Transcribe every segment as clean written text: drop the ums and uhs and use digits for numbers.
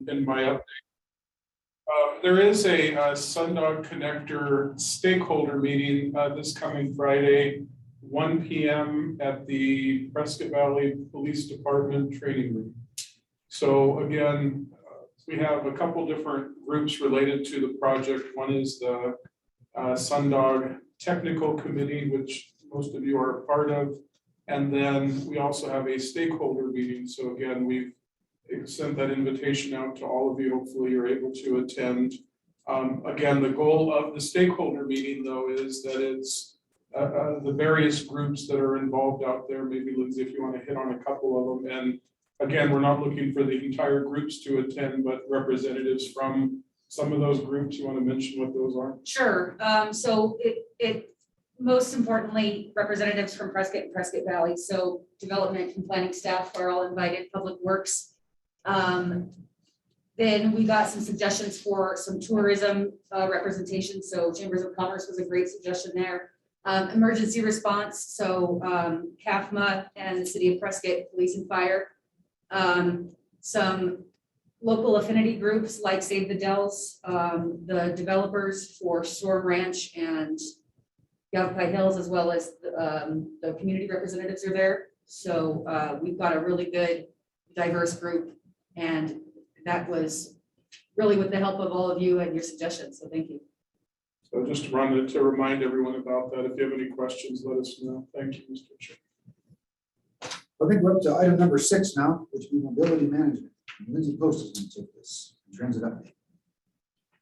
in my update. There is a Sundog Connector stakeholder meeting this coming Friday, 1 p.m. at the Prescott Valley Police Department training room. So again, we have a couple different groups related to the project. One is the Sundog Technical Committee, which most of you are a part of. And then we also have a stakeholder meeting. So again, we've sent that invitation out to all of you. Hopefully you're able to attend. Again, the goal of the stakeholder meeting though is that it's the various groups that are involved out there. Maybe Lindsay, if you want to hit on a couple of them. And again, we're not looking for the entire groups to attend, but representatives from some of those groups. You want to mention what those are? Sure. So it most importantly, representatives from Prescott and Prescott Valley. So development and planning staff are all invited, public works. Then we got some suggestions for some tourism representation. So Chambers of Commerce was a great suggestion there. Emergency response. So CAFMA and the City of Prescott Police and Fire. Some local affinity groups like Save the Dells, the developers for Storm Ranch and Yavapai Hills, as well as the community representatives are there. So we've got a really good diverse group, and that was really with the help of all of you and your suggestions. So thank you. So just to remind everyone about that. If you have any questions, let us know. Thank you, Mr. Chair. I think we're up to item number 6 now, which is mobility management. Lindsay Post is going to take this transit update.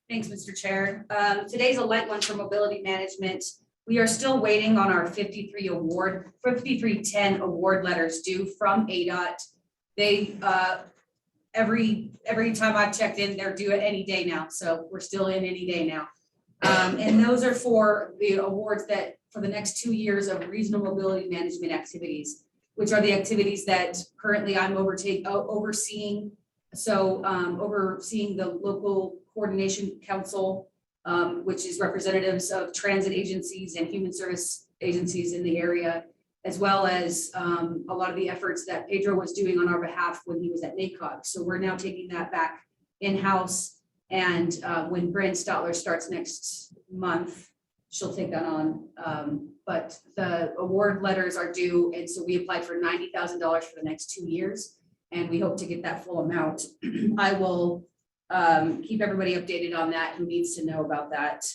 Thanks, Mr. Chair. Today's a light one for mobility management. We are still waiting on our 5310 award letters due from ADOT. They every time I've checked in, they're due at any day now. So we're still in any day now. And those are for the awards that for the next 2 years of regional mobility management activities, which are the activities that currently I'm overseeing. So overseeing the local coordination council, which is representatives of transit agencies and human service agencies in the area, as well as a lot of the efforts that Pedro was doing on our behalf when he was at NACOG. So we're now taking that back in-house. And when Brand Stotler starts next month, she'll take that on. But the award letters are due. And so we applied for $90,000 for the next 2 years. And we hope to get that full amount. I will keep everybody updated on that who needs to know about that.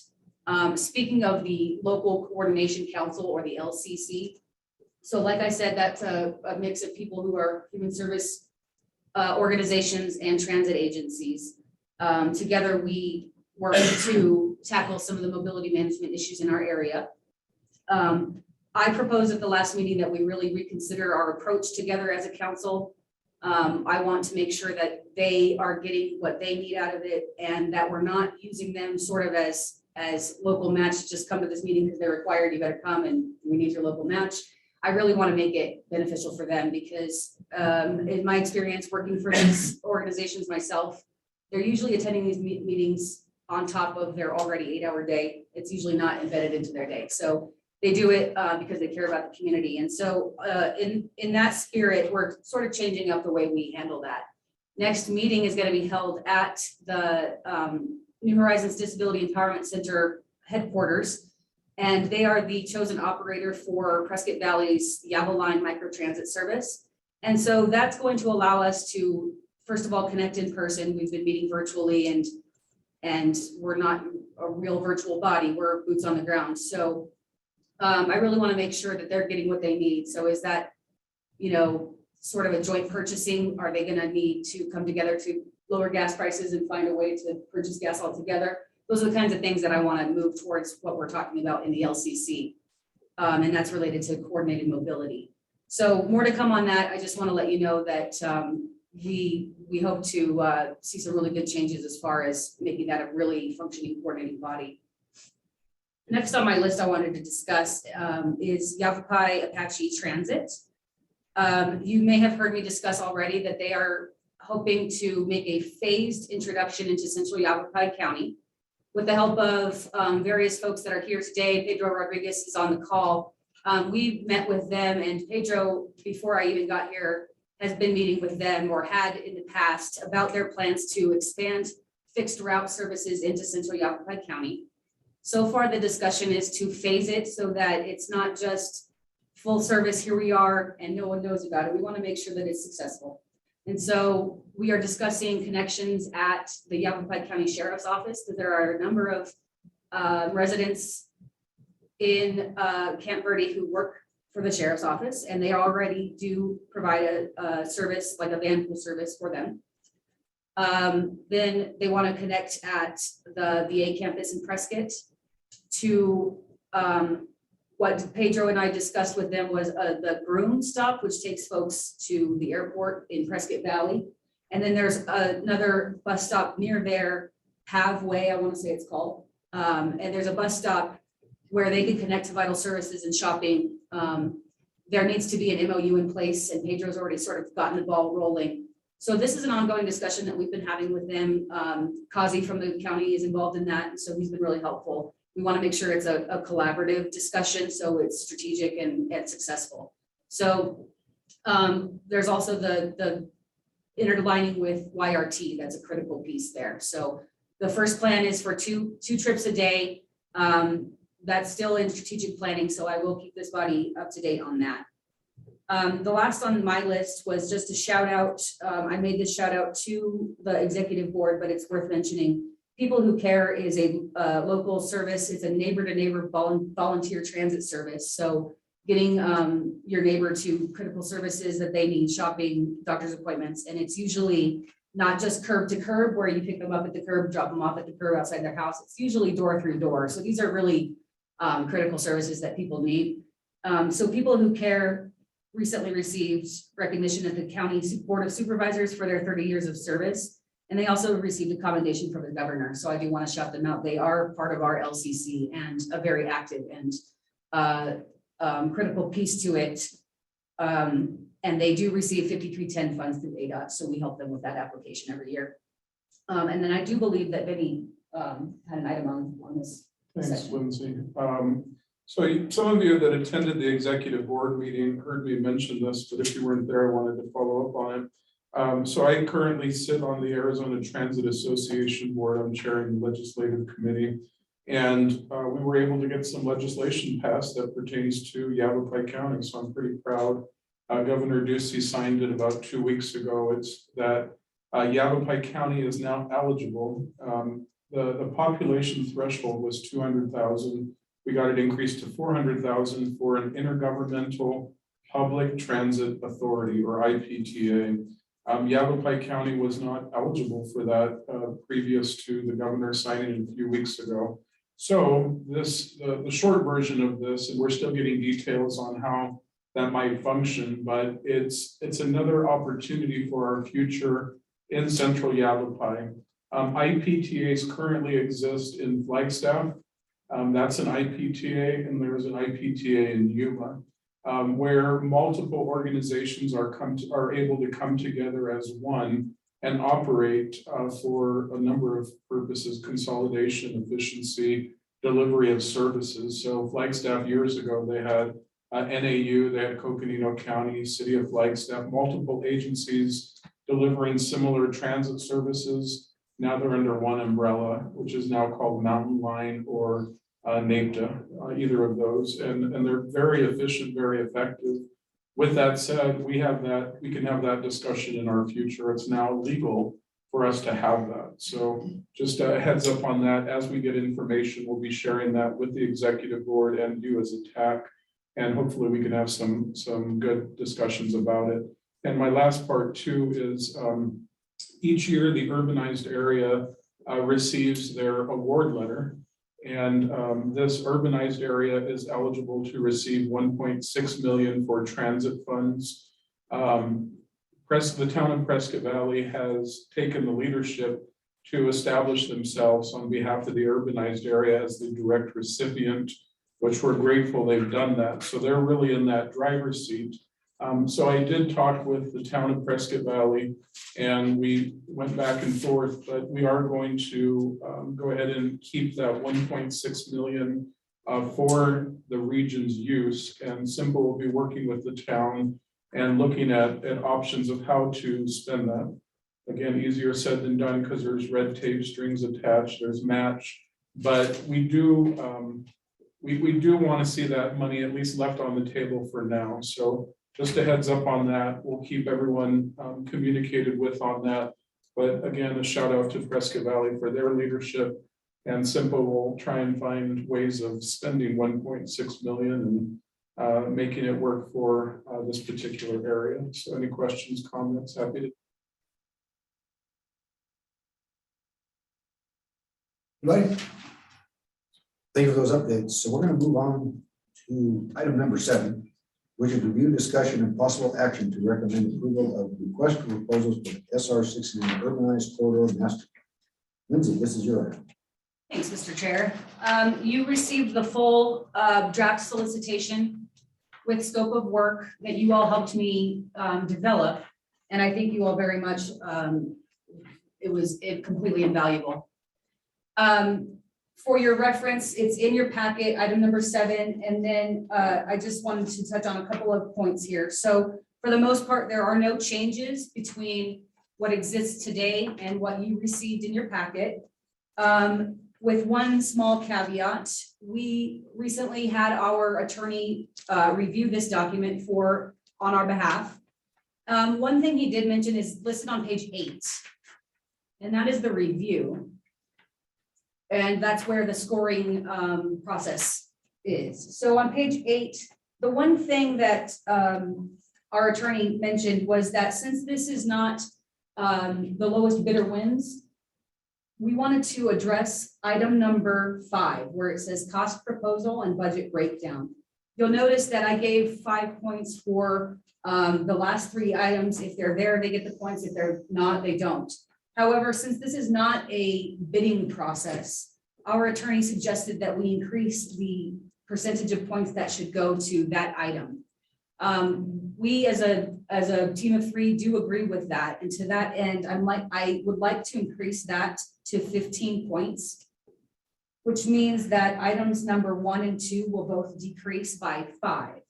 Speaking of the local coordination council, or the LCC. So like I said, that's a mix of people who are human service organizations and transit agencies. Together we work to tackle some of the mobility management issues in our area. I proposed at the last meeting that we really reconsider our approach together as a council. I want to make sure that they are getting what they need out of it, and that we're not using them sort of as local match. Just come to this meeting because they're required, you better come and we need your local match. I really want to make it beneficial for them because in my experience working for these organizations myself, they're usually attending these meetings on top of their already 8-hour day. It's usually not embedded into their day. So they do it because they care about the community. And so in that spirit, we're sort of changing up the way we handle that. Next meeting is going to be held at the New Horizons Disability Empowerment Center headquarters. And they are the chosen operator for Prescott Valley's Yava Line microtransit service. And so that's going to allow us to, first of all, connect in person. We've been meeting virtually, and we're not a real virtual body. We're boots on the ground. So I really want to make sure that they're getting what they need. So is that, sort of a joint purchasing? Are they going to need to come together to lower gas prices and find a way to purchase gas all together? Those are the kinds of things that I want to move towards what we're talking about in the LCC. And that's related to coordinated mobility. So more to come on that. I just want to let you know that we hope to see some really good changes as far as making that a really functioning coordinating body. Next on my list I wanted to discuss is Yavapai Apache Transit. You may have heard me discuss already that they are hoping to make a phased introduction into central Yavapai County. With the help of various folks that are here today, Pedro Rodriguez is on the call. We met with them, and Pedro, before I even got here, has been meeting with them or had in the past about their plans to expand fixed route services into central Yavapai County. So far, the discussion is to phase it so that it's not just full service, here we are, and no one knows about it. We want to make sure that it's successful. And so we are discussing connections at the Yavapai County Sheriff's Office, because there are a number of residents in Camp Verde who work for the Sheriff's Office, and they already do provide a service, like a van pool service for them. Then they want to connect at the VA campus in Prescott to what Pedro and I discussed with them was the groom stop, which takes folks to the airport in Prescott Valley. And then there's another bus stop near there, Pavway, I want to say it's called. And there's a bus stop where they can connect to vital services and shopping. There needs to be an MOU in place, and Pedro's already sort of gotten the ball rolling. So this is an ongoing discussion that we've been having with them. Kazi from the county is involved in that, and so he's been really helpful. We want to make sure it's a collaborative discussion, so it's strategic and successful. So there's also the interlining with YRT, that's a critical piece there. So the first plan is for two trips a day. That's still in strategic planning, so I will keep this body up to date on that. The last on my list was just a shout out. I made this shout out to the executive board, but it's worth mentioning. People Who Care is a local service. It's a neighbor to neighbor volunteer transit service. So getting your neighbor to critical services that they need, shopping, doctor's appointments, and it's usually not just curb to curb where you pick them up at the curb, drop them off at the curb outside their house. It's usually door through door. So these are really critical services that people need. So People Who Care recently received recognition at the County Board of Supervisors for their 30 years of service. And they also received a commendation from the governor. So I do want to shout them out. They are part of our LCC and a very active and critical piece to it. And they do receive 5310 funds through ADOT. So we help them with that application every year. And then I do believe that Vinny had an item on this. Thanks, Lindsay. So some of you that attended the executive board meeting heard me mention this, but if you weren't there, I wanted to follow up on it. So I currently sit on the Arizona Transit Association board. I'm chairing the legislative committee. And we were able to get some legislation passed that pertains to Yavapai County. So I'm pretty proud. Governor Ducey signed it about 2 weeks ago. It's that Yavapai County is now eligible. The population threshold was 200,000. We got it increased to 400,000 for an intergovernmental public transit authority, or IPTA. Yavapai County was not eligible for that previous to the governor signing it a few weeks ago. So the short version of this, and we're still getting details on how that might function, but it's another opportunity for our future in central Yavapai. IPTAs currently exist in Flagstaff. That's an IPTA, and there's an IPTA in Yuma, where multiple organizations are able to come together as one and operate for a number of purposes: consolidation, efficiency, delivery of services. So Flagstaff years ago, they had NAU, they had Coconino County, City of Flagstaff, multiple agencies delivering similar transit services. Now they're under one umbrella, which is now called Mountain Line or NAPTA, either of those, and they're very efficient, very effective. With that said, we can have that discussion in our future. It's now legal for us to have that. So just a heads up on that. As we get information, we'll be sharing that with the executive board and you as a TAC, and hopefully we can have some good discussions about it. And my last part too is each year the urbanized area receives their award letter. And this urbanized area is eligible to receive 1.6 million for transit funds. The town of Prescott Valley has taken the leadership to establish themselves on behalf of the urbanized area as the direct recipient, which we're grateful they've done that. So they're really in that driver's seat. So I did talk with the town of Prescott Valley and we went back and forth, but we are going to go ahead and keep that 1.6 million for the region's use, and CYMPO will be working with the town and looking at options of how to spend that. Again, easier said than done because there's red tape, strings attached, there's match. But we do want to see that money at least left on the table for now. So just a heads up on that. We'll keep everyone communicated with on that. But again, a shout out to Prescott Valley for their leadership. And CYMPO will try and find ways of spending 1.6 million and making it work for this particular area. So any questions, comments, happy to. Right. Thank you for those updates. So we're going to move on to item number 7, which is review, discussion, and possible action to recommend approval of request for proposals for the SR69 urbanized corridor master. Lindsay, this is your item. Thanks, Mr. Chair. You received the full draft solicitation with scope of work that you all helped me develop. And I think you all very much, it was completely invaluable. For your reference, it's in your packet, item number 7. And then I just wanted to touch on a couple of points here. So for the most part, there are no changes between what exists today and what you received in your packet. With one small caveat, we recently had our attorney review this document on our behalf. One thing he did mention is listed on page 8, and that is the review. And that's where the scoring process is. So on page 8, the one thing that our attorney mentioned was that since this is not the lowest bidder wins, we wanted to address item number 5, where it says cost proposal and budget breakdown. You'll notice that I gave 5 points for the last 3 items. If they're there, they get the points. If they're not, they don't. However, since this is not a bidding process, our attorney suggested that we increase the percentage of points that should go to that item. We as a team of 3 do agree with that. And to that end, I would like to increase that to 15 points, which means that items number 1 and 2 will both decrease by 5.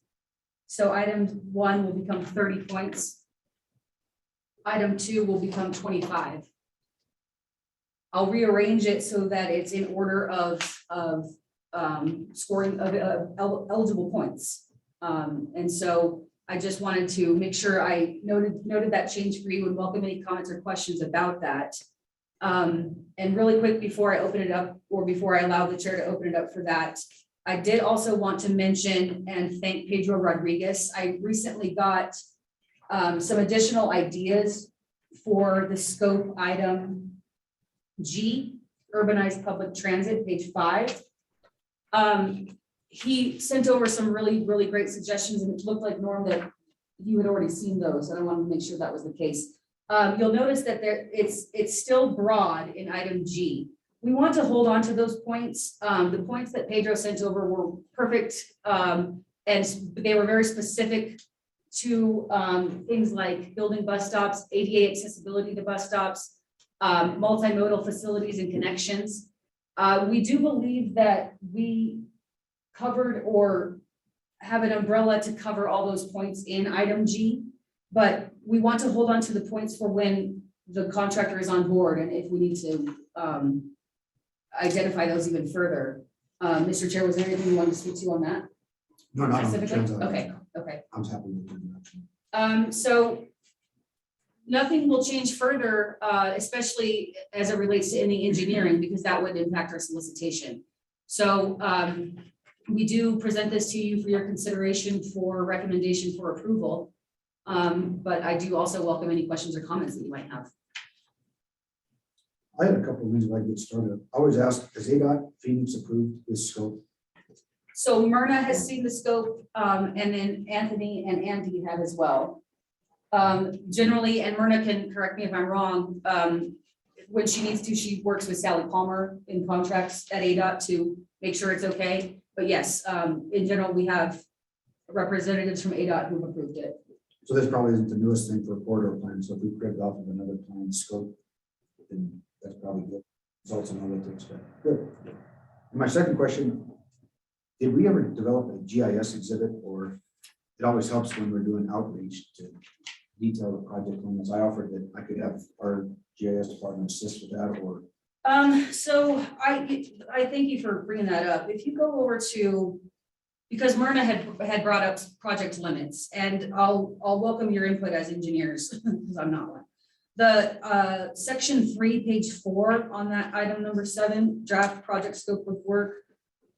So item 1 will become 30 points. Item 2 will become 25. I'll rearrange it so that it's in order of scoring of eligible points. And so I just wanted to make sure I noted that change for you and welcome any comments or questions about that. And really quick before I open it up, or before I allow the chair to open it up for that, I did also want to mention and thank Pedro Rodriguez. I recently got some additional ideas for the scope item G, urbanized public transit, page 5. He sent over some really great suggestions, and it looked like, Norm, that you had already seen those, and I wanted to make sure that was the case. You'll notice that it's still broad in item G. We want to hold on to those points. The points that Pedro sent over were perfect, and they were very specific to things like building bus stops, ADA accessibility to bus stops, multimodal facilities and connections. We do believe that we covered or have an umbrella to cover all those points in item G, but we want to hold on to the points for when the contractor is on board and if we need to identify those even further. Mr. Chair, was there anything you wanted to speak to on that? No, not on the Specifically? transit. Okay. I'm happy with the direction. So nothing will change further, especially as it relates to any engineering, because that would impact our solicitation. So we do present this to you for your consideration for recommendation for approval. But I do also welcome any questions or comments that you might have. I had a couple of things if I get started. I always ask, has ADOT Phoenix approved this scope? So Myrna has seen the scope, and then Anthony and Andy have as well. Generally, and Myrna can correct me if I'm wrong, when she needs to, she works with Sally Palmer in contracts at ADOT to make sure it's okay. But yes, in general, we have representatives from ADOT who've approved it. So this probably isn't the newest thing for a corridor plan. So if we create off of another plan scope, then that's probably good. Results in what to expect. Good. And my second question, did we ever develop a GIS exhibit or it always helps when we're doing outreach to detail the project limits. I offered that I could have our GIS department assist with that, or So I thank you for bringing that up. If you go over to, because Myrna had brought up project limits, and I'll welcome your input as engineers, because I'm not one. The section 3, page 4 on that item number 7, draft project scope of work.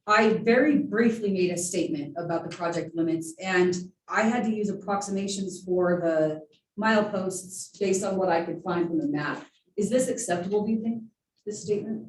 I very briefly made a statement about the project limits, and I had to use approximations for the mileposts based on what I could find from the map. Is this acceptable, do you think, this statement?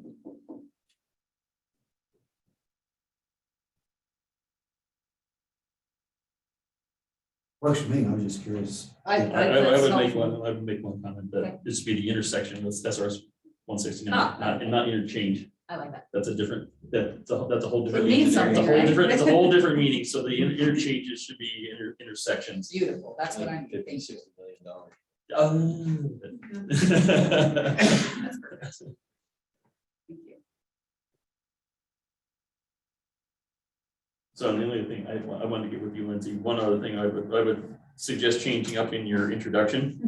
works for me. I was just curious. I that's would make helpful. one, I would make one comment Okay. that this would be the intersection with SRS 169, Ah. not interchange. I like that. That's a different, that's a whole different. It means meaning. It's a something, whole right? different, it's a whole different meaning, so the interchanges should be intersections. Beautiful. That's what I'm $50, thinking. $60 million. That's perfect. Thank you. So the only thing I wanted to get with you, Lindsay, one other thing I would suggest changing up in your introduction.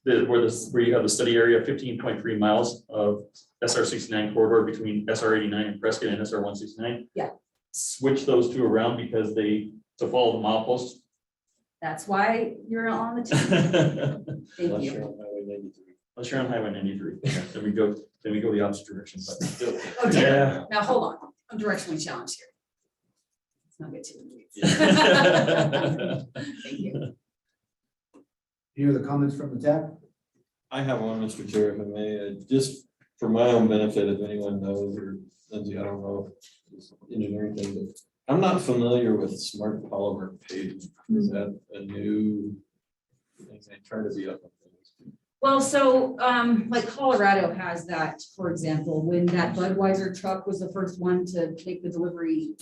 Where you have the study area, 15.3 miles of SR 69 corridor between SR 89 and Prescott and SR 169. Yeah. Switch those two around because to follow the milepost. That's why you're on the team. Thank Unless you. you're on Highway 93. Unless you're on Highway 93, yeah, then we go the opposite direction, but Still. Oh, dear. yeah. Now, hold on. I'm directionally challenged here. Let's not get too in the weeds. Thank you. Any other comments from the TAC? I have one, Mr. Chair, if I may, just for my own benefit, if anyone knows, or Lindsay, I don't know, if it's an engineering thing, but I'm not familiar with smart polymer pavement. Is that a new thing they try to be up on things? Well, so like Colorado has that, for example, when that Budweiser truck was the first one to make the delivery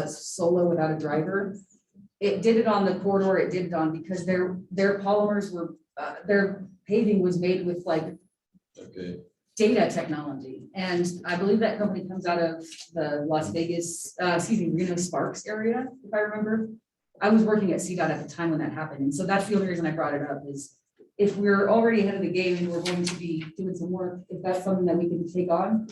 solo without a driver. It did it on the corridor, it did it on because their polymers were, their paving was made with like Okay, data technology. And I believe that company comes out of the Las Vegas, Reno Sparks area, if I remember. I was working at CDOT at the time when that happened. And so that's the only reason I brought it up is if we're already ahead of the game and we're going to be doing some work, if that's something that we can take on,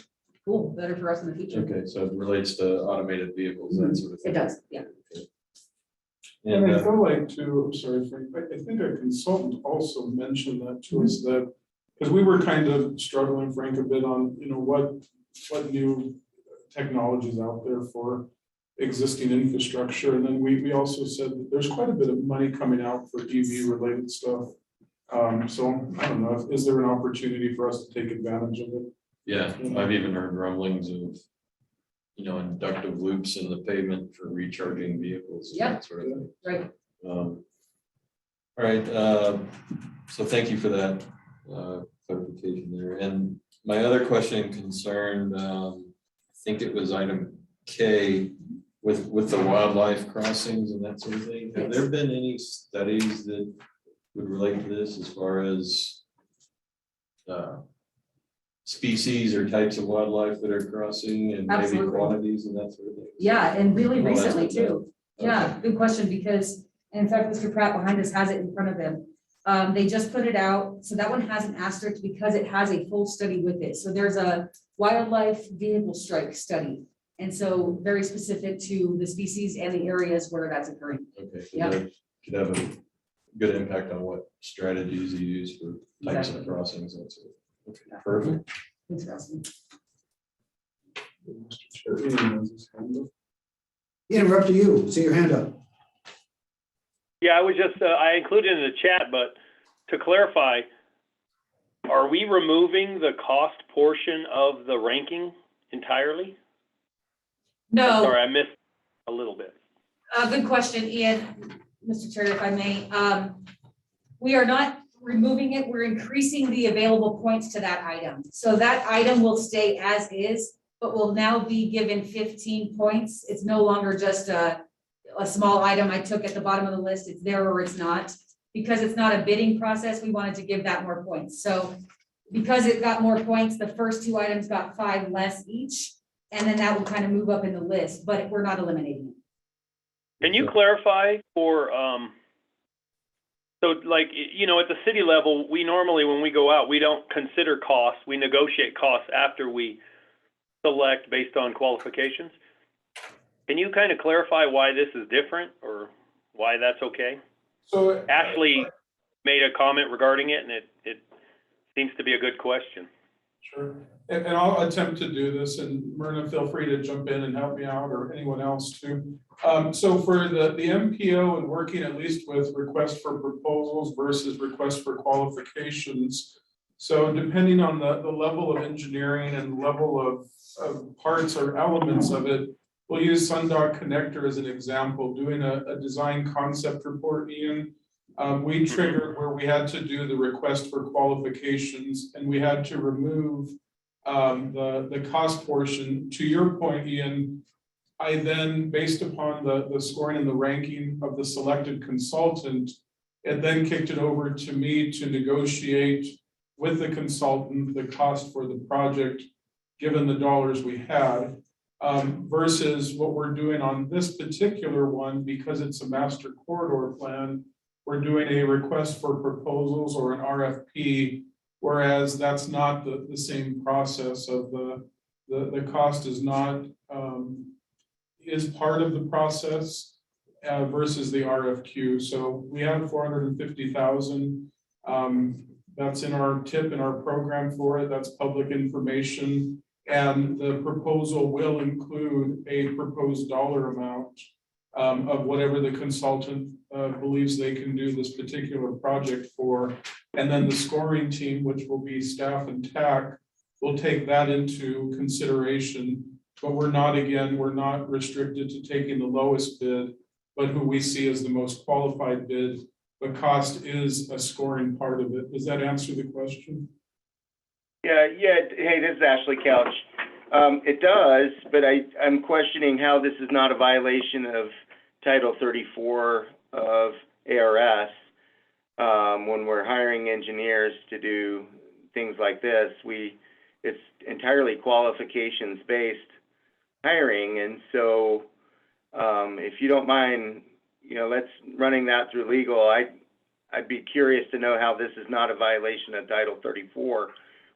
cool, better for us in the future. okay, so it relates to automated vehicles, that sort of thing. It does, yeah. And And I feel like too, I'm sorry, Frank, I think a consultant also mentioned that to us that, because we were kind of struggling, Frank, a bit on, what new technologies out there for existing infrastructure. And then we also said that there's quite a bit of money coming out for EV related stuff. So I don't know, is there an opportunity for us to take advantage of it? yeah, I've even heard rumblings of, inductive loops in the pavement for recharging vehicles. And Yeah. that sort of thing. Right. All right, so thank you for that clarification there. And my other question concerned, I think it was item K with the wildlife crossings and that sort of thing. Have there been any studies that would relate to this as far as species or types of wildlife that are crossing and maybe Absolutely. quantities and that sort of thing? Yeah, and really Well, that's recently what too. Yeah, good question, because in fact, Mr. Pratt behind us has it in front of him. They just put it out, so that one has an asterisk because it has a full study with it. So there's a wildlife vehicle strike study. And so very specific to the species and the areas where that's occurring. Okay, so Yeah. that could have a good impact on what strategies you use for types of Exactly. crossings and so. Okay, perfect. Thanks for asking. Mr. Chair, Ian has his hand up. Ian, we're up to you. See your hand up. Yeah, I was just, I included in the chat, but to clarify, are we removing the cost portion of the ranking entirely? No. Sorry, I missed a little bit. Good question, Ian. Mr. Chair, if I may. We are not removing it. We're increasing the available points to that item. So that item will stay as is, but will now be given 15 points. It's no longer just a small item I took at the bottom of the list. It's there or it's not. Because it's not a bidding process, we wanted to give that more points. So because it got more points, the first two items got 5 less each. And then that will kind of move up in the list, but we're not eliminating Can you clarify for, so like, you know, at the city level, we normally, when we go out, we don't consider costs. We negotiate costs after we select based on qualifications. Can you kind of clarify why this is different or why that's okay? So Ashley made a comment regarding it, and it seems to be a good question. sure, and I'll attempt to do this, and Myrna, feel free to jump in and help me out, or anyone else too. So for the MPO and working at least with request for proposals versus request for qualifications. So depending on the level of engineering and level of parts or elements of it, we'll use Sundock Connector as an example, doing a design concept report, Ian. We triggered where we had to do the request for qualifications, and we had to remove the cost portion. To your point, Ian, I then, based upon the scoring and the ranking of the selected consultant, it then kicked it over to me to negotiate with the consultant the cost for the project, given the dollars we had. Versus what we're doing on this particular one, because it's a master corridor plan, we're doing a request for proposals or an RFP, whereas that's not the same process of the cost is not, is part of the process versus the RFQ. So we have 450,000. That's in our tip in our program for it. That's public information. And the proposal will include a proposed dollar amount of whatever the consultant believes they can do this particular project for. And then the scoring team, which will be staff and TAC, will take that into consideration. But we're not restricted to taking the lowest bid, but who we see as the most qualified bid. But cost is a scoring part of it. Does that answer the question? Yeah. Hey, this is Ashley Couch. It does, but I'm questioning how this is not a violation of Title 34 of ARS. When we're hiring engineers to do things like this, it's entirely qualifications-based hiring, and so if you don't mind, let's running that through legal. I'd be curious to know how this is not a violation of Title 34,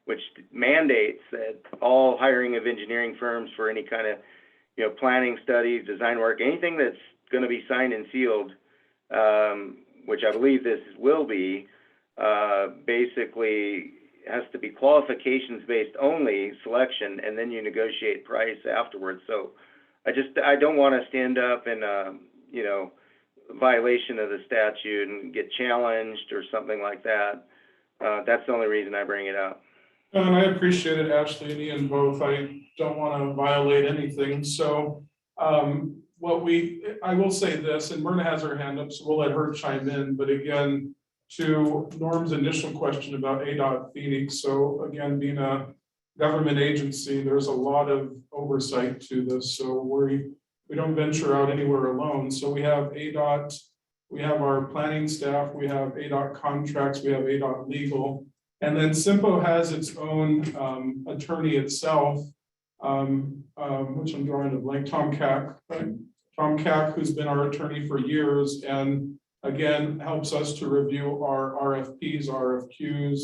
which mandates that all hiring of engineering firms for any kind of, planning studies, design work, anything that's going to be signed and sealed, which I believe this will be, basically has to be qualifications-based only selection, and then you negotiate price afterwards. So I don't want to stand up and, violation of the statute and get challenged or something like that. That's the only reason I bring it up. And I appreciate it, Ashley and Ian both. I don't want to violate anything. So I will say this, and Myrna has her hand up, so we'll let her chime in. But again, to Norm's initial question about ADOT Phoenix. So again, being a government agency, there's a lot of oversight to this. So we don't venture out anywhere alone. So we have ADOT, we have our planning staff, we have ADOT contracts, we have ADOT legal. And then CYMPO has its own attorney itself, which I'm drawing a blank, Tom CAC, right? Tom CAC, who's been our attorney for years, and again, helps us to review our RFPs, RFQs,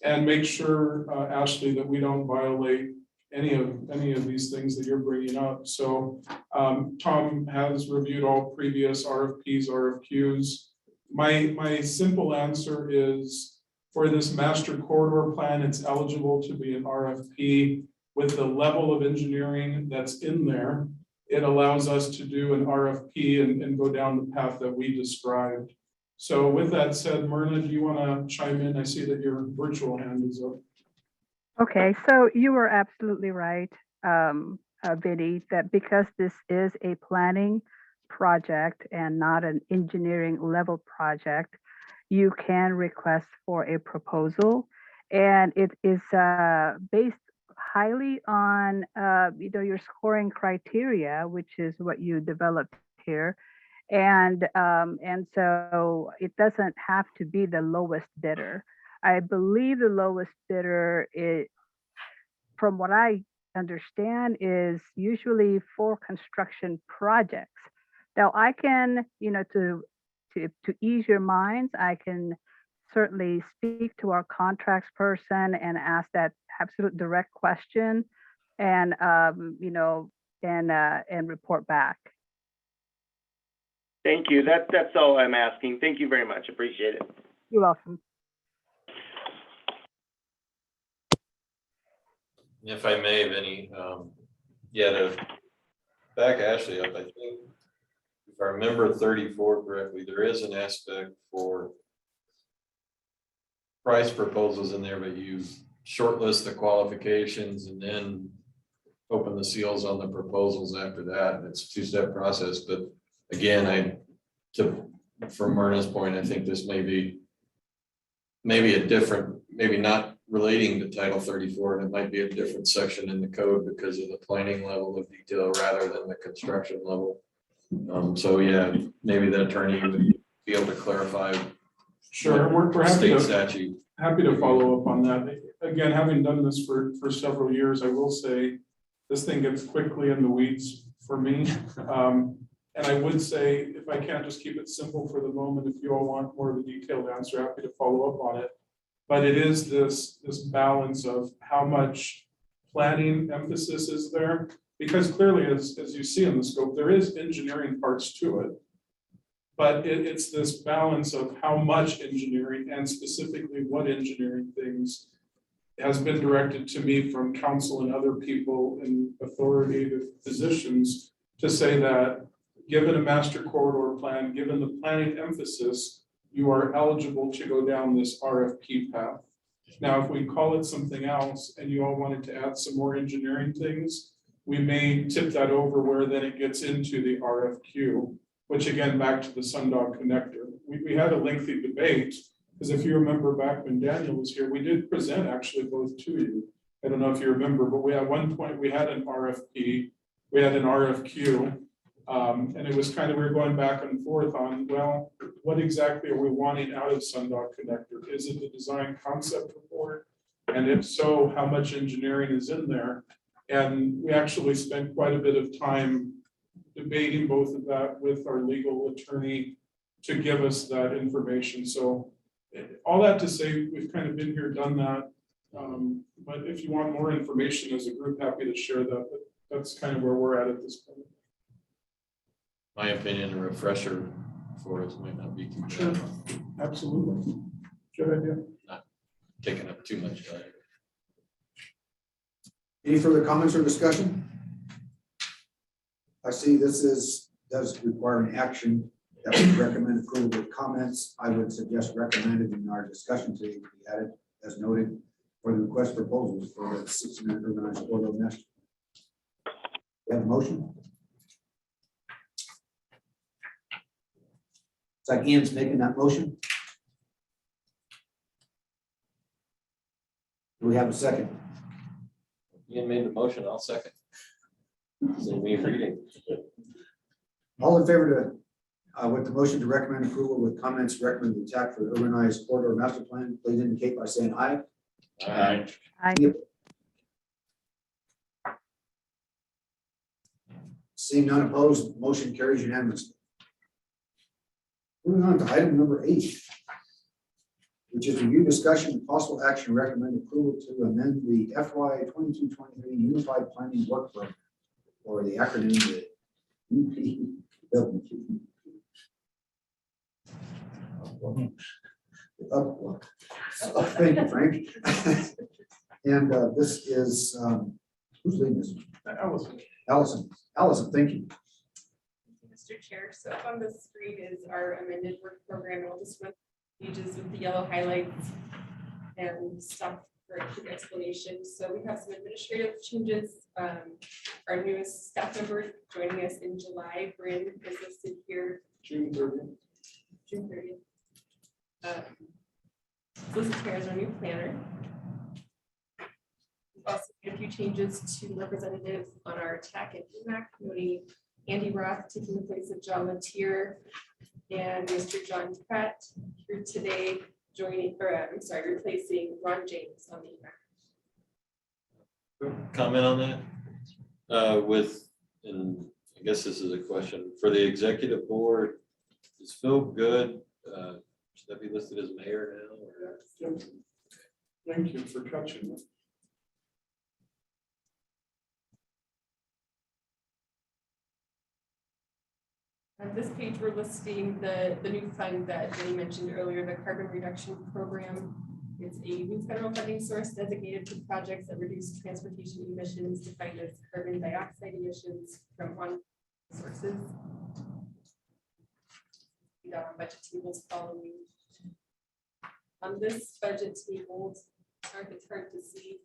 and make sure, Ashley, that we don't violate any of these things that you're bringing up. So Tom has reviewed all previous RFPs, RFQs. My simple answer is, for this master corridor plan, it's eligible to be an RFP with the level of engineering that's in there. It allows us to do an RFP and go down the path that we described. So with that said, Myrna, do you want to chime in? I see that your virtual hand is up. Okay, so you were absolutely right, Vinny, that because this is a planning project and not an engineering level project, you can request for a proposal, and it is based highly on your scoring criteria, which is what you developed here, and so it doesn't have to be the lowest bidder. I believe the lowest bidder is, from what I understand, is usually for construction projects. Now I can, to ease your minds, I can certainly speak to our contracts person and ask that absolute direct question and, and report back. Thank you. That's all I'm asking. Thank you very much. Appreciate it. You're welcome. If I may, Vinny, to back Ashley up, I think if I remember 34 correctly, there is an aspect for price proposals in there, but you shortlist the qualifications and then open the seals on the proposals after that. It's a two-step process, but again, from Myrna's point, I think this may be a different, maybe not relating to Title 34, and it might be a different section in the code because of the planning level of detail rather than the construction level. So yeah, maybe the attorney would be able to clarify. Sure, we're happy State to, statute. happy to follow up on that. Again, having done this for several years, I will say this thing gets quickly in the weeds for me. And I would say, if I can't just keep it simple for the moment, if you all want more of a detailed answer, happy to follow up on it. But it is this balance of how much planning emphasis is there, because clearly, as you see in the scope, there is engineering parts to it. But it's this balance of how much engineering and specifically what engineering things has been directed to me from council and other people in authoritative positions to say that given a master corridor plan, given the planning emphasis, you are eligible to go down this RFP path. Now, if we call it something else and you all wanted to add some more engineering things, we may tip that over where then it gets into the RFQ, which again, back to the Sundog connector. We had a lengthy debate, because if you remember back when Daniel was here, we did present actually both to you. I don't know if you remember, but at one point we had an RFP, we had an RFQ, and it was kind of, we were going back and forth on, well, what exactly are we wanting out of Sundog connector? Is it the design concept report? And if so, how much engineering is in there? And we actually spent quite a bit of time debating both of that with our legal attorney to give us that information. So all that to say, we've kind of been here, done that. But if you want more information as a group, happy to share that. But that's kind of where we're at this point. My opinion, a refresher for us might not be too bad. Sure. Absolutely. Good idea. Not taking up too much time. Any further comments or discussion? I see this does require an action that would recommend approval with comments. I would suggest recommended in our discussion today to be added as noted for the request proposals for the 6-minute urbanized corridor master. You have a motion? It's like Ian's making that motion. Do we have a second? Ian made the motion, I'll second. Same way reading. All in favor to, with the motion to recommend approval with comments, recommend the TAC for the urbanized corridor master plan, please indicate by saying aye. Aye. I, Seeing none opposed, motion carries unanimously. Moving on to item number 8, which is review, discussion, and possible action, recommend approval to amend the FY 22-23 Unified Planning Work Program, or the acronym the UP. Thank you, Frank. And this is, who's leading this? Allison, thank you. Mr. Chair, so up on the screen is our amended work program. I'll just run pages with the yellow highlights and stop for a quick explanation. So we have some administrative changes. Our newest staff member joining us in July, Bryn, is listed here. June 30th. June 30th. Elizabeth Perez, our new planner. We've also made a few changes to representatives on our TAC and EMAC, noting Andy Roth taking the place of John Latier and Mr. John Pratt here today, replacing Ron James on the EMAC. Comment on that? And I guess this is a question for the executive board. Is Phil good? Should that be listed as mayor now? Or? Thank you for catching it. On this page, we're listing the new fund that Jenny mentioned earlier, the carbon reduction program. It's a new federal funding source designated for projects that reduce transportation emissions defined as carbon dioxide emissions from on sources. Down on budget tables following. On this budget table, sorry if it's hard to see.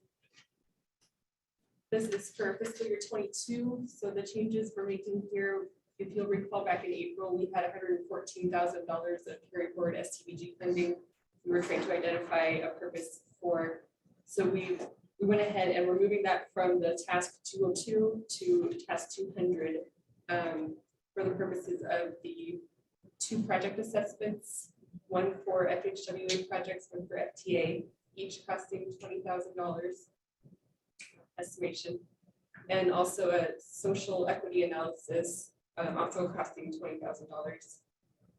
This is for fiscal year 22. So the changes we're making here, if you'll recall back in April, we had $114,000 of carry forward STBG funding. We were trying to identify a purpose for. So we went ahead and we're moving that from the task 202 to task 200 for the purposes of the 2 project assessments, one for FHWA projects, one for FTA, each costing $20,000 estimation, and also a social equity analysis, also costing $20,000.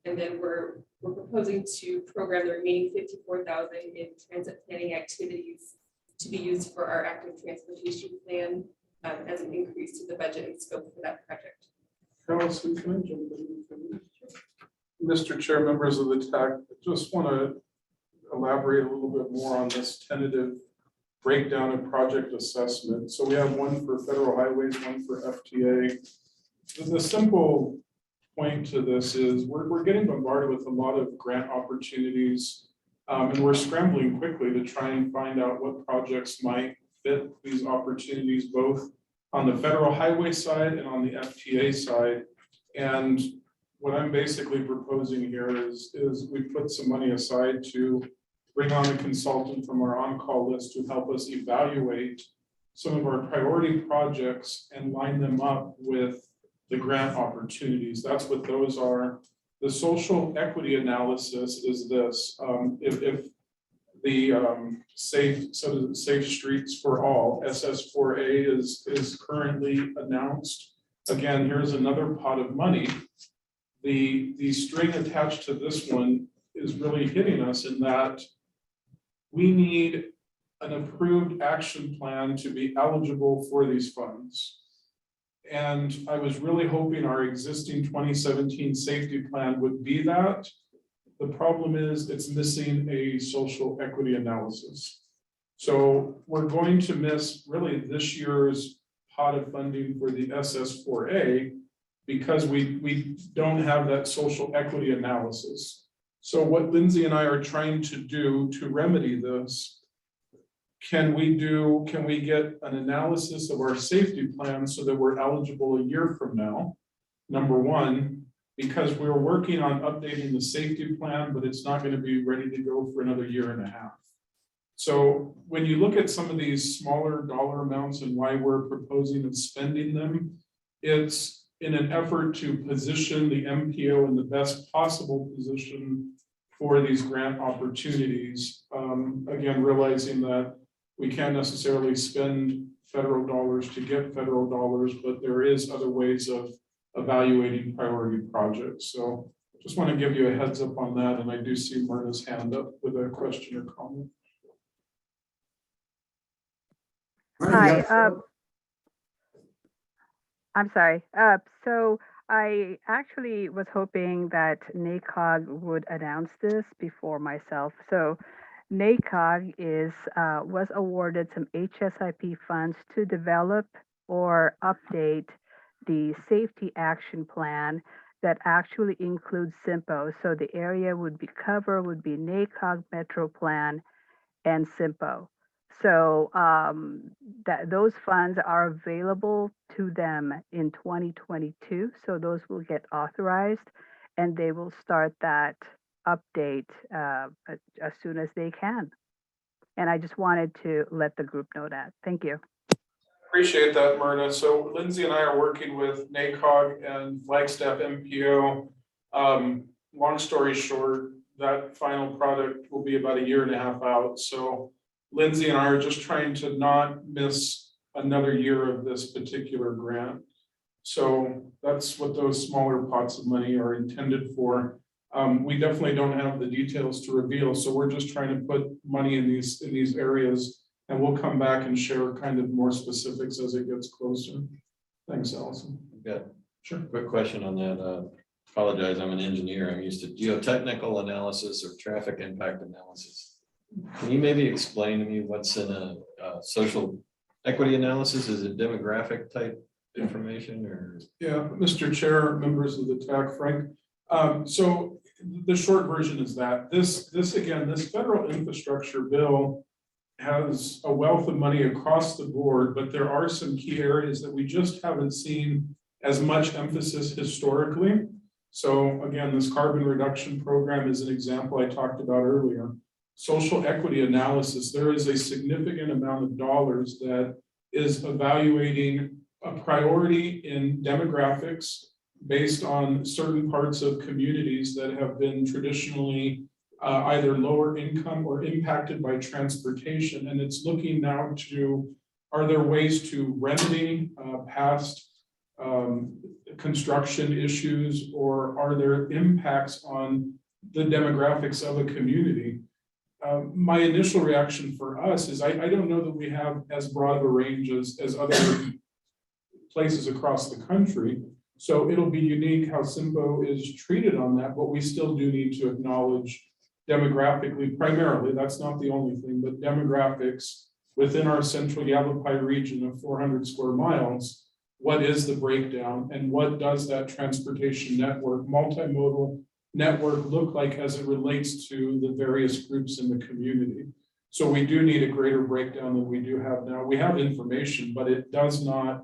And then we're proposing to program the remaining $54,000 in transit planning activities to be used for our active transportation plan as an increase to the budget and scope for that project. Allison, can I jump in? Mr. Chair, members of the TAC, I just want to elaborate a little bit more on this tentative breakdown of project assessment. So we have one for federal highways, one for FTA. The simple point to this is we're getting bombarded with a lot of grant opportunities, and we're scrambling quickly to try and find out what projects might fit these opportunities, both on the federal highway side and on the FTA side. And what I'm basically proposing here is we put some money aside to bring on a consultant from our on-call list to help us evaluate some of our priority projects and line them up with the grant opportunities. That's what those are. The social equity analysis is this. If the Safe Streets for All, SS4A is currently announced. Again, here's another pot of money. The string attached to this one is really hitting us in that we need an approved action plan to be eligible for these funds. And I was really hoping our existing 2017 safety plan would be that. The problem is it's missing a social equity analysis. So we're going to miss really this year's pot of funding for the SS4A because we don't have that social equity analysis. So what Lindsay and I are trying to do to remedy this, can we get an analysis of our safety plan so that we're eligible a year from now? Number one, because we're working on updating the safety plan, but it's not going to be ready to go for another year and a half. So when you look at some of these smaller dollar amounts and why we're proposing and spending them, it's in an effort to position the MPO in the best possible position for these grant opportunities. Again, realizing that we can't necessarily spend federal dollars to get federal dollars, but there is other ways of evaluating priority projects. So just want to give you a heads up on that. And I do see Myrna's hand up with a question or comment. Hi, I'm sorry. So I actually was hoping that NACOG would announce this before myself. So NACOG was awarded some HSIP funds to develop or update the safety action plan that actually includes CYMPO. So the area would be NACOG Metro Plan and CYMPO. So those funds are available to them in 2022. So those will get authorized and they will start that update as soon as they can. And I just wanted to let the group know that. Thank you. Appreciate that, Myrna. So Lindsay and I are working with NACOG and Flagstaff MPO. Long story short, that final product will be about 1.5 years out. So Lindsay and I are just trying to not miss another year of this particular grant. So that's what those smaller pots of money are intended for. We definitely don't have the details to reveal, so we're just trying to put money in these areas, and we'll come back and share kind of more specifics as it gets closer. Thanks, Allison. I've got Sure. a quick question on that. Apologize, I'm an engineer. I'm used to geotechnical analysis or traffic impact analysis. Can you maybe explain to me what's in a social equity analysis? Is it demographic type information or? Yeah, Mr. Chair, members of the TAC, Frank. So the short version is that this federal infrastructure bill has a wealth of money across the board, but there are some key areas that we just haven't seen as much emphasis historically. So again, this carbon reduction program is an example I talked about earlier. Social equity analysis, there is a significant amount of dollars that is evaluating a priority in demographics based on certain parts of communities that have been traditionally either lower income or impacted by transportation. And it's looking now to, are there ways to remedy past construction issues, or are there impacts on the demographics of a community? My initial reaction for us is I don't know that we have as broad of a range as other places across the country. So it'll be unique how CYMPO is treated on that, but we still do need to acknowledge demographically, primarily, that's not the only thing, but demographics within our central Yavapai region of 400 square miles. What is the breakdown, and what does that transportation network, multimodal network look like as it relates to the various groups in the community? So we do need a greater breakdown than we do have now. We have information, but it does not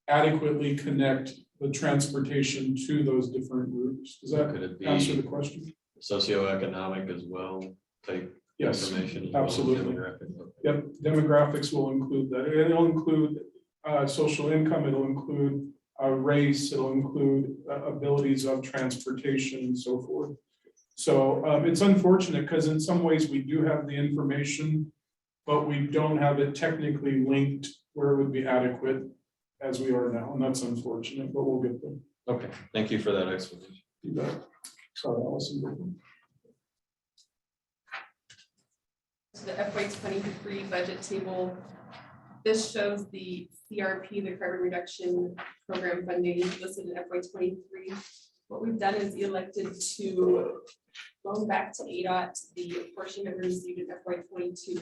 adequately connect the transportation to those different groups. Does that Could it answer the be question? socioeconomic as well, type Yes, information? As well as absolutely. demographic? Yep, demographics will include that. It'll include social income, it'll include race, it'll include abilities of transportation and so forth. So it's unfortunate because in some ways we do have the information, but we don't have it technically linked where it would be adequate as we are now, and that's unfortunate, but we'll get there. Okay, thank you for that explanation. You bet. Sorry, Allison. To the FY 23 budget table. This shows the CRP, the carbon reduction program funding listed in FY 23. What we've done is elected to loan back to ADOT the portion that we received in FY 22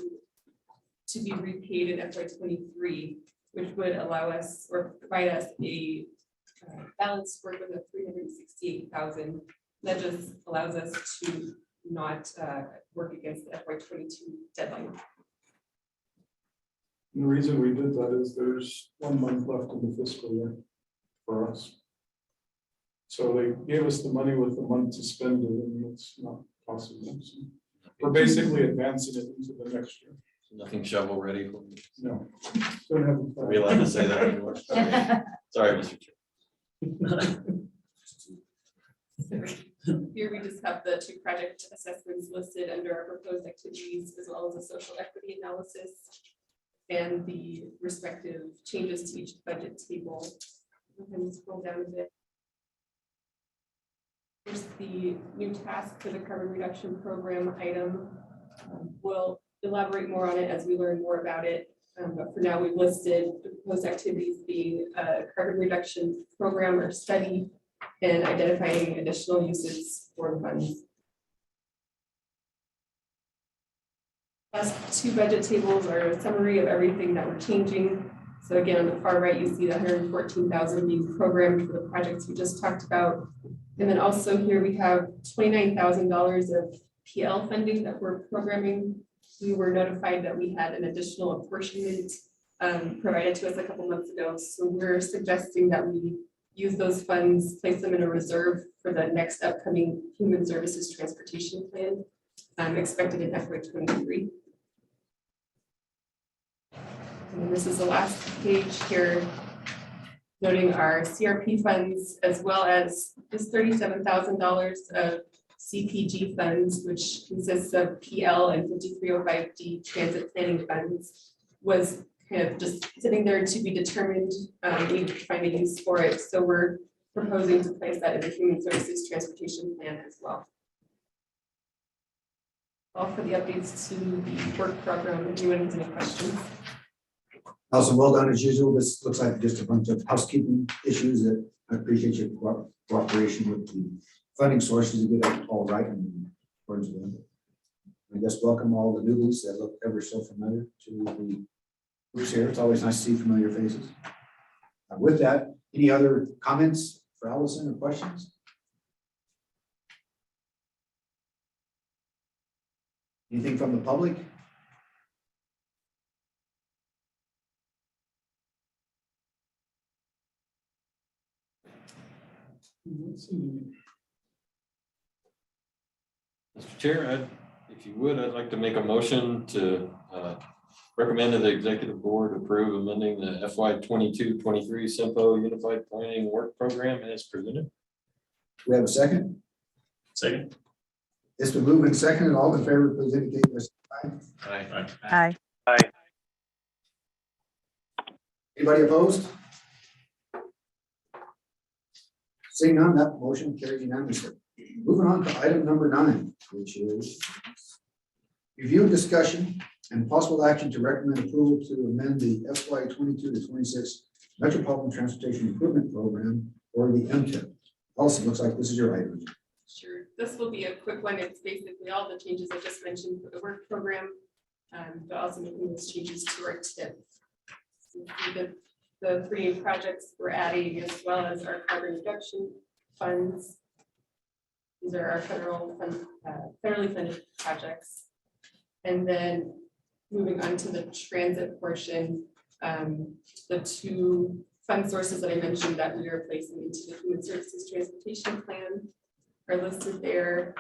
to be repaid in FY 23, which would allow us or provide us a balance work with a 368,000. That just allows us to not work against the FY 22 deadline. And the reason we did that is there's 1 month left in the fiscal year for us. So they gave us the money with the month to spend it, and it's not possible. So we're basically advancing it into the next year. Nothing shovel ready. No. Don't have Are we allowed to say that anymore? Sorry, Mr. Chair. Here we just have the 2 project assessments listed under our proposed activities, as well as a social equity analysis and the respective changes to each budget table. We can scroll down a bit. Here's the new task for the carbon reduction program item. We'll elaborate more on it as we learn more about it. But for now, we've listed the proposed activities being a carbon reduction program or study and identifying additional uses for the funds. Last 2 budget tables are a summary of everything that we're changing. So again, on the far right, you see the 114,000 being programmed for the projects we just talked about. And then also here we have $29,000 of PL funding that we're programming. We were notified that we had an additional apportionment provided to us a couple months ago. So we're suggesting that we use those funds, place them in a reserve for the next upcoming Human Services Transportation Plan expected in FY 23. And this is the last page here, noting our CRP funds, as well as this $37,000 of CPG funds, which consists of PL and 5305D transit planning funds, was kind of just sitting there to be determined. We need to find a use for it, so we're proposing to place that in the Human Services Transportation Plan as well. All for the updates to the work program, if anyone has any questions. Also, well done as usual. This looks like just a bunch of housekeeping issues that I appreciate your cooperation with the funding sources to get it all right and according to them. I guess welcome all the newbies that look ever so familiar to the groups here. It's always nice to see familiar faces. With that, any other comments for Allison or questions? Anything from the public? Mr. Chair, if you would, I'd like to make a motion to recommend to the executive board approve amending the FY 22-23 CYMPO Unified Planning Work Program as presented. Do we have a second? Second. It's been moved and seconded. All in favor, please indicate by saying aye. Aye. Aye. Anybody opposed? Seeing none, that motion carries unanimously. Moving on to item number 9, which is review and discussion and possible action to recommend approval to amend the FY 22-26 Metropolitan Transportation Improvement Program, or the MTIP. Also, looks like this is your item. Sure, this will be a quick one. It's basically all the changes I just mentioned for the work program, but also making those changes to our tip. So the 3 projects we're adding, as well as our carbon reduction funds. These are our federally funded projects. And then moving on to the transit portion, the 2 fund sources that I mentioned that we are placing into the Human Services Transportation Plan are listed there.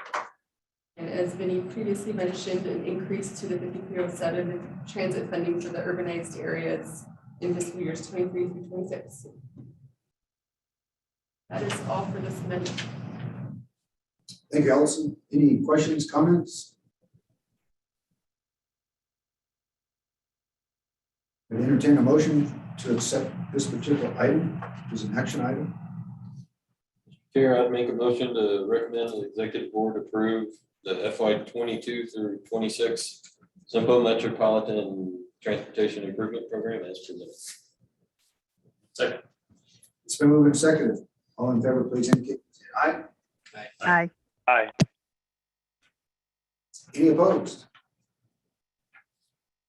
And as Vinny previously mentioned, an increase to the 5307 transit funding for the urbanized areas in fiscal years 23 through 26. That is all for this amendment. Thank you, Allison. Any questions, comments? I entertain a motion to accept this particular item as an action item. Chair, I'd make a motion to recommend the executive board approve the FY 22 through 26 CYMPO Metropolitan Transportation Improvement Program as presented. Second. It's been moved and seconded. All in favor, please indicate by saying aye. Aye. Aye. Any opposed?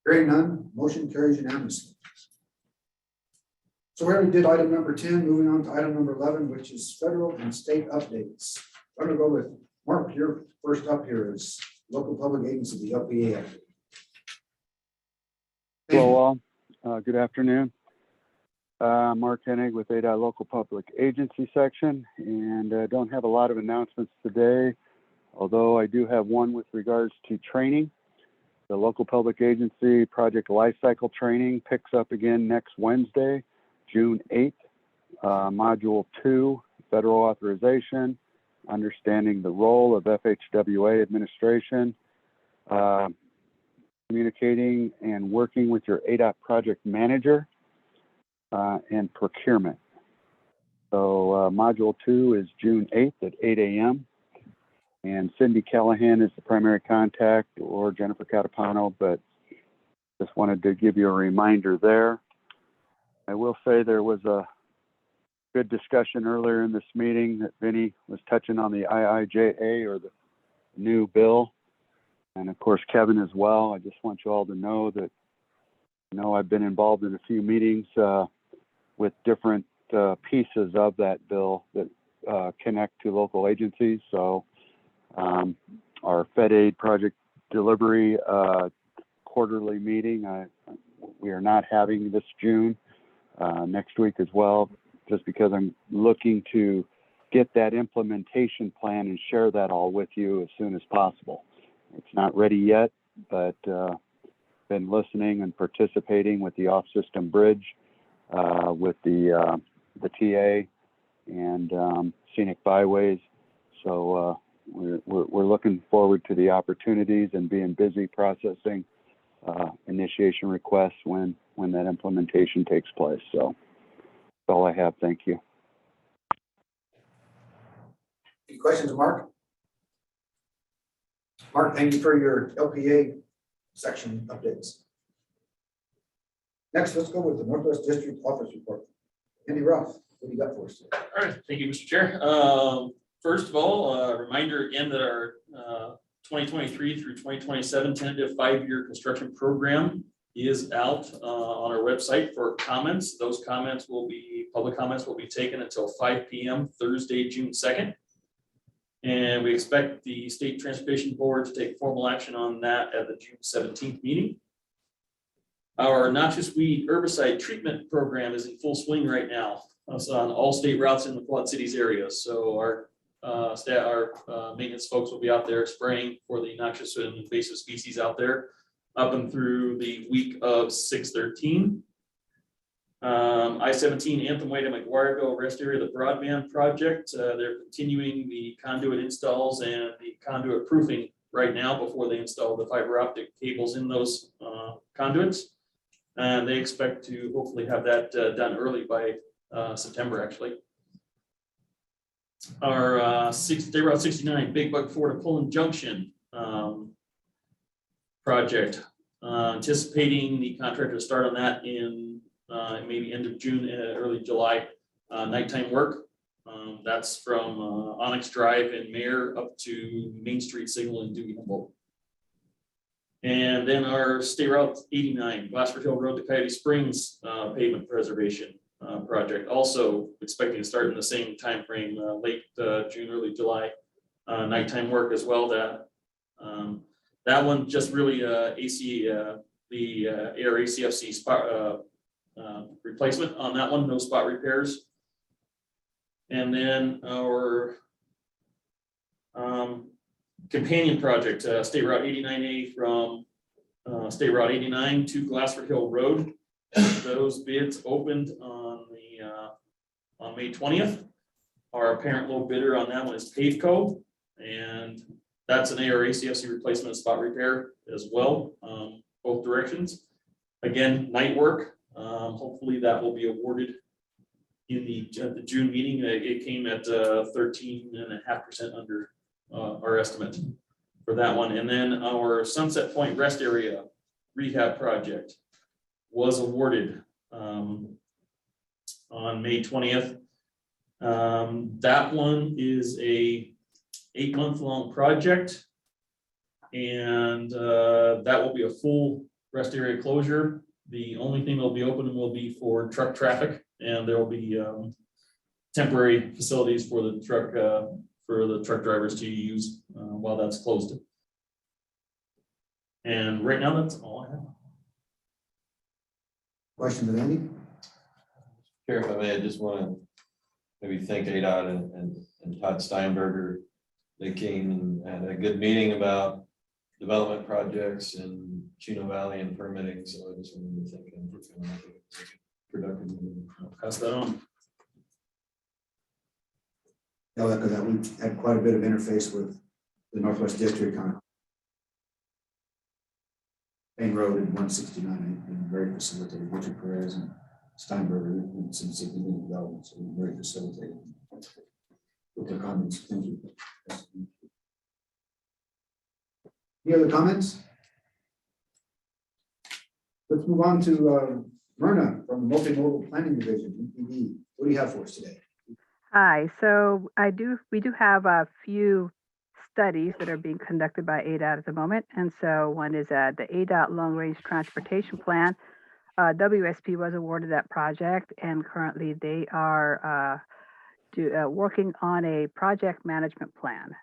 Hearing none, motion carries unanimously. So we already did item number 10, moving on to item number 11, which is federal and state updates. I'm going to go with Mark. You're first up here is local public agency, the LPA. Thank you. Hello all, good afternoon. Mark Hennig with ADOT Local Public Agency Section, and don't have a lot of announcements today, although I do have one with regards to training. The Local Public Agency Project Lifecycle Training picks up again next Wednesday, June 8th. Module 2, Federal Authorization, Understanding the Role of FHWA Administration, Communicating and Working with your ADOT Project Manager, and Procurement. So Module 2 is June 8th at 8 a.m. And Cindy Callahan is the primary contact, or Jennifer Catapano, but just wanted to give you a reminder there. I will say there was a good discussion earlier in this meeting that Vinny was touching on the IIJA, or the new bill. And of course, Kevin as well. I just want you all to know that, I've been involved in a few meetings with different pieces of that bill that connect to local agencies. So our Fed Aid project delivery quarterly meeting, we are not having this June, next week as well, just because I'm looking to get that implementation plan and share that all with you as soon as possible. It's not ready yet, but been listening and participating with the off-system bridge, with the TA and scenic byways. So we're looking forward to the opportunities and being busy processing initiation requests when that implementation takes place. So that's all I have. Thank you. Any questions, Mark? Mark, thank you for your LPA section updates. Next, let's go with the Northwest District Office Report. Andy Ruff, what do you got for us today? All right, thank you, Mr. Chair. First of all, a reminder again that our 2023 through 2027 tentative 5-year construction program is out on our website for comments. Those comments will be, public comments will be taken until 5 p.m. Thursday, June 2nd. And we expect the State Transportation Board to take formal action on that at the June 17th meeting. Our noxious weed herbicide treatment program is in full swing right now. It's on all state routes in the Quad Cities area. So our maintenance folks will be out there spraying for the noxious and invasive species out there up and through the week of 6/13. I-17 Anthem Way to McGuireville Rest Area, the broadband project. They're continuing the conduit installs and the conduit proofing right now before they install the fiber optic cables in those conduits. And they expect to hopefully have that done early by September, actually. Our State Route 69 Big Buck Ford to Pullen Junction project. Anticipating the contractor to start on that in maybe end of June, early July. Nighttime work. That's from Onyx Drive in Mayor up to Main Street Signal in Dewey Humboldt. And then our State Route 89 Glassford Hill Road to Coyote Springs pavement preservation project. Also expecting to start in the same time frame, late June, early July. Nighttime work as well. That one just really the air ACFC spot replacement on that one, no spot repairs. And then our companion project, State Route 89A from State Route 89 to Glassford Hill Road. Those bids opened on May 20th. Our apparent low bidder on that one is Pavco, and that's an AR ACFC replacement and spot repair as well, both directions. Again, night work. Hopefully that will be awarded in the June meeting. It came at 13.5% under our estimate for that one. And then our Sunset Point Rest Area rehab project was awarded on May 20th. That one is a 8-month-long project, and that will be a full rest area closure. The only thing that'll be open will be for truck traffic, and there will be temporary facilities for the truck drivers to use while that's closed. And right now, that's all I have. Questions of Andy? Chair, if I may, I just want to maybe thank ADOT and Todd Steinberger. They came and had a good meeting about development projects in Chino Valley and permitting. So I just wanted to thank them for coming up with a productive meeting. I'll pass that on. Yeah, because we had quite a bit of interface with the Northwest District on Main Road and 169, and very facilitated. Richard Perez and Steinberger and some significant development, so we're very facilitated with their comments. Thank you. Any other comments? Let's move on to Myrna from the Multimodal Planning Division, MPD. What do you have for us today? Hi, so we do have a few studies that are being conducted by ADOT at the moment. And so one is the ADOT Long Range Transportation Plan. WSP was awarded that project, and currently they are working on a project management plan.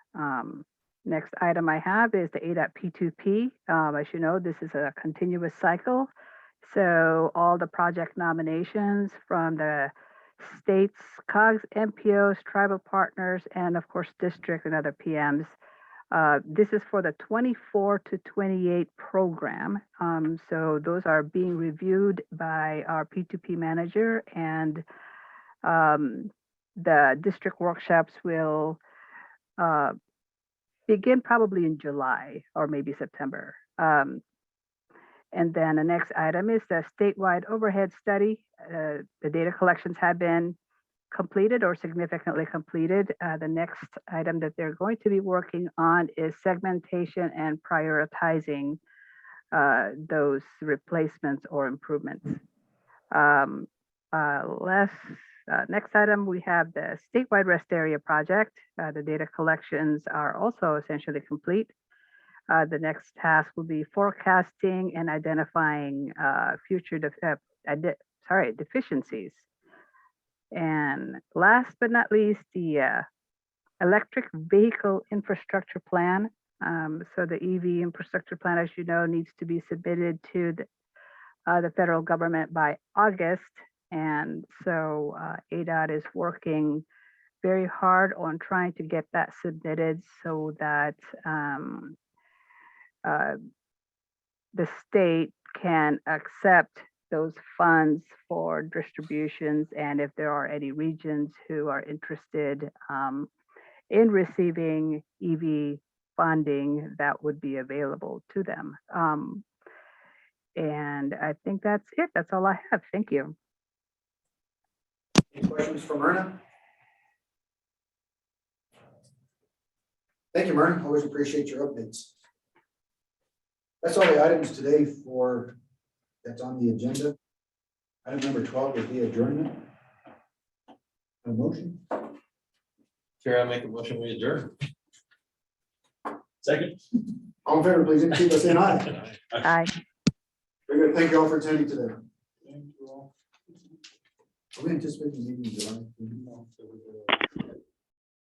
Next item I have is the ADOT P2P. As you know, this is a continuous cycle. So all the project nominations from the states, COGS, MPOs, tribal partners, and of course, district and other PMs. This is for the 24 to 28 program. So those are being reviewed by our P2P manager, and the district workshops will begin probably in July or maybe September. And then the next item is the statewide overhead study. The data collections have been completed or significantly completed. The next item that they're going to be working on is segmentation and prioritizing those replacements or improvements. Next item, we have the statewide rest area project. The data collections are also essentially complete. The next task will be forecasting and identifying future deficiencies. And last but not least, the electric vehicle infrastructure plan. So the EV infrastructure plan, as you know, needs to be submitted to the federal government by August. And so ADOT is working very hard on trying to get that submitted so that the state can accept those funds for distributions. And if there are any regions who are interested in receiving EV funding, that would be available to them. And I think that's it. That's all I have. Thank you. Any questions for Myrna? Thank you, Myrna. Always appreciate your updates. That's all the items today that's on the agenda. Item number 12 is the adjournment. A motion? Chair, I make a motion, we adjourn. Second. All in favor, please indicate by saying aye. Aye. Very good. Thank you all for attending today. Thank you all. Are we anticipating meeting in July?